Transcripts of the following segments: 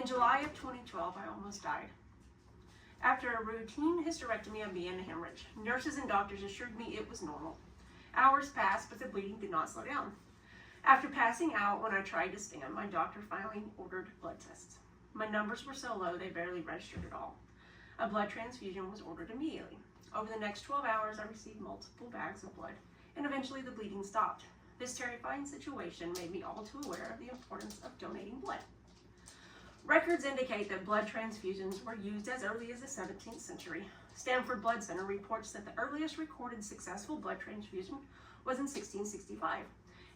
In July of 2012, I almost died. After a routine hysterectomy, I began to hemorrhage. Nurses and doctors assured me it was normal. Hours passed, but the bleeding did not slow down. After passing out when I tried to stand, my doctor finally ordered blood tests. My numbers were so low they barely registered at all. A blood transfusion was ordered immediately. Over the next 12 hours, I received multiple bags of blood, and eventually the bleeding stopped. This terrifying situation made me all too aware of the importance of donating blood. Records indicate that blood transfusions were used as early as the 17th century. Stanford Blood Center reports that the earliest recorded successful blood transfusion was in 1665.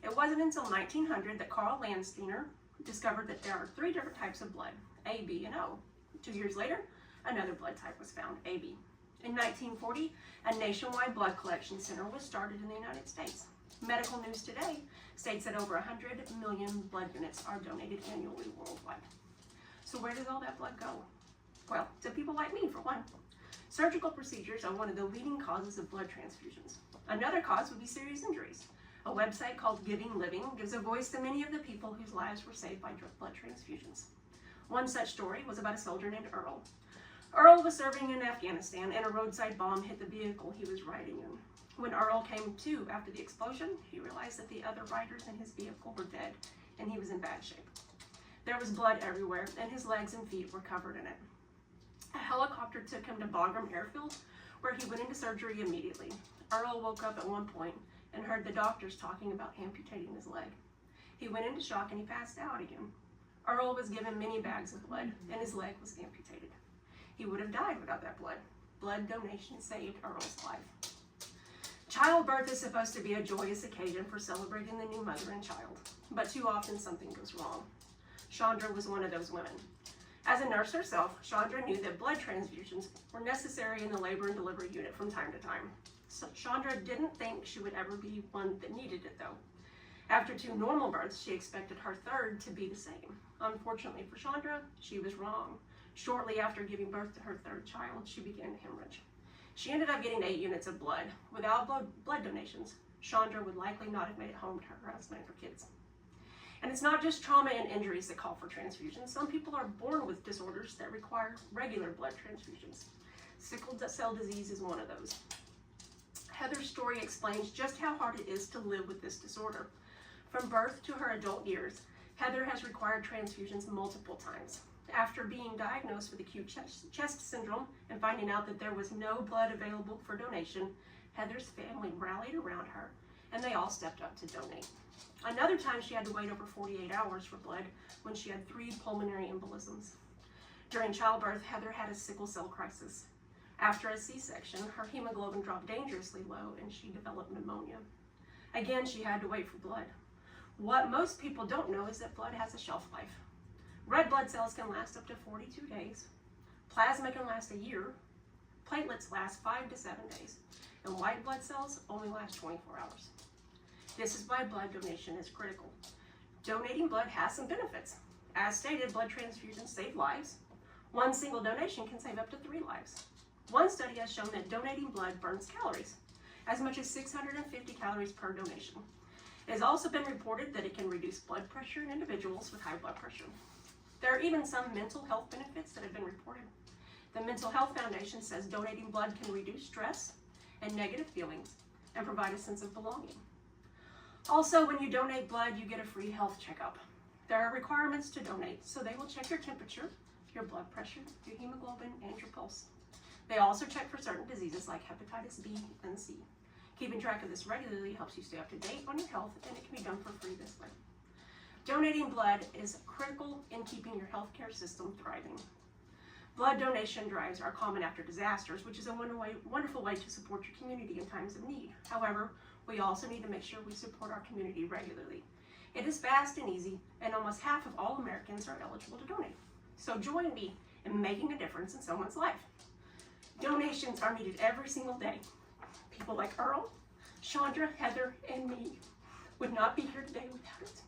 It wasn't until 1900 that Karl Landsteiner discovered that there are 3 different types of blood, A, B, and O. 2 years later, another blood type was found, AB. In 1940, a nationwide blood collection center was started in the United States. Medical News Today states that over 100 million blood units are donated annually worldwide. So where does all that blood go? Well, to people like me, for one. Surgical procedures are one of the leading causes of blood transfusions. Another cause would be serious injuries. A website called Giving Living gives a voice to many of the people whose lives were saved by blood transfusions. One such story was about a soldier named Earl. Earl was serving in Afghanistan and a roadside bomb hit the vehicle he was riding in. When Earl came to after the explosion, he realized that the other riders in his vehicle were dead and he was in bad shape. There was blood everywhere and his legs and feet were covered in it. A helicopter took him to Bagram Airfield where he went into surgery immediately. Earl woke up at one point and heard the doctors talking about amputating his leg. He went into shock and he passed out again. Earl was given many bags of blood and his leg was amputated. He would have died without that blood. Blood donation saved Earl's life. Childbirth is supposed to be a joyous occasion for celebrating the new mother and child, but too often something goes wrong. Chandra was one of those women. As a nurse herself, Chandra knew that blood transfusions were necessary in the labor and delivery unit from time to time. So Chandra didn't think she would ever be one that needed it though. After 2 normal births, she expected her third to be the same. Unfortunately for Chandra, she was wrong. Shortly after giving birth to her 3rd child, she began to hemorrhage. She ended up getting 8 units of blood. Without blood donations, Chandra would likely not have made it home to her husband and her kids. And it's not just trauma and injuries that call for transfusions. Some people are born with disorders that require regular blood transfusions. Sickle cell disease is one of those. Heather's story explains just how hard it is to live with this disorder. From birth to her adult years, Heather has required transfusions multiple times. After being diagnosed with acute chest syndrome and finding out that there was no blood available for donation, Heather's family rallied around her and they all stepped up to donate. Another time she had to wait over 48 hours for blood when she had 3 pulmonary embolisms. During childbirth, Heather had a sickle cell crisis. After a C-section, her hemoglobin dropped dangerously low and she developed pneumonia. Again, she had to wait for blood. What most people don't know is that blood has a shelf life. Red blood cells can last up to 42 days. Plasma can last a year. Platelets last 5 to 7 days. And white blood cells only last 24 hours. This is why blood donation is critical. Donating blood has some benefits. As stated, blood transfusions save lives. 1 single donation can save up to 3 lives. One study has shown that donating blood burns calories, as much as 650 calories per donation. It has also been reported that it can reduce blood pressure in individuals with high blood pressure. There are even some mental health benefits that have been reported. The Mental Health Foundation says donating blood can reduce stress and negative feelings and provide a sense of belonging. Also, when you donate blood, you get a free health checkup. There are requirements to donate, so they will check your temperature, your blood pressure, your hemoglobin, and your pulse. They also check for certain diseases like hepatitis B and C. Keeping track of this regularly helps you stay up to date on your health, and it can be done for free this way. Donating blood is critical in keeping your healthcare system thriving. Blood donation drives are common after disasters, which is a wonderful way to support your community in times of need. However, we also need to make sure we support our community regularly. It is fast and easy, and almost half of all Americans are eligible to donate. So join me in making a difference in someone's life. Donations are needed every single day. People like Earl, Chandra, Heather, and me would not be here today without it.